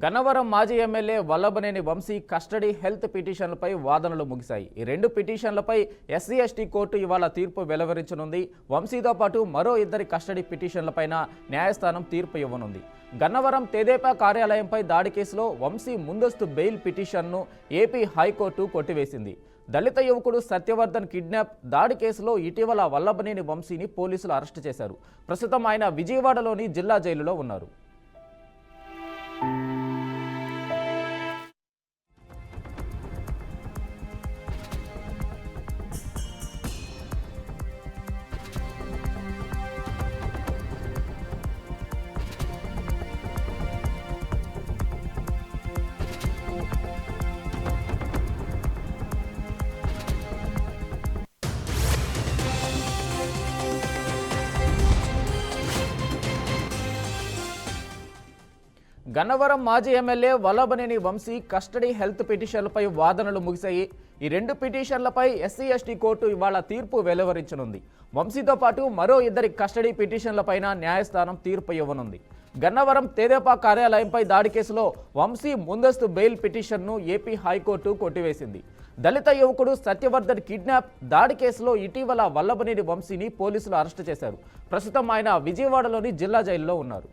గన్నవరం మాజీ MLA Vallabhaneni Vamsi custody health పిటిషన్లపై వాదనలు ముగిశాయి. ఈ రెండు పిటిషన్లపై ఎస్సీ ఎస్టీ కోర్టు ఇవాళ తీర్పు వెలువరించనుంది. వంశీతో పాటు మరో ఇద్దరి కస్టడీ పిటిషన్లపైన న్యాయస్థానం తీర్పు ఇవ్వనుంది. గన్నవరం తెదేపా కార్యాలయంపై దాడి కేసులో వంశీ ముందస్తు బెయిల్ పిటిషన్ను ఏపీ హైకోర్టు కొట్టివేసింది. దళిత యువకుడు సత్యవర్ధన్ కిడ్నాప్ దాడి కేసులో ఇటీవల వల్లభనేని వంశీని పోలీసులు అరెస్టు చేశారు. ప్రస్తుతం ఆయన విజయవాడలోని జిల్లా జైలులో ఉన్నారు. గన్నవరం మాజీ MLA Vallabhaneni Vamsi custody health పిటిషన్లపై వాదనలు ముగిశాయి. ఈ రెండు పిటిషన్లపై ఎస్సీ ఎస్టీ కోర్టు ఇవాళ తీర్పు వెలువరించనుంది. వంశీతో పాటు మరో ఇద్దరి కస్టడీ పిటిషన్లపైన న్యాయస్థానం తీర్పు ఇవ్వనుంది. గన్నవరం తెదేపా కార్యాలయంపై దాడి కేసులో వంశీ ముందస్తు బెయిల్ పిటిషన్ను ఏపీ హైకోర్టు కొట్టివేసింది. దళిత యువకుడు సత్యవర్ధన్ కిడ్నాప్ దాడి కేసులో ఇటీవల వల్లభనేని వంశీని పోలీసులు అరెస్టు చేశారు. ప్రస్తుతం ఆయన విజయవాడలోని జిల్లా జైలులో ఉన్నారు.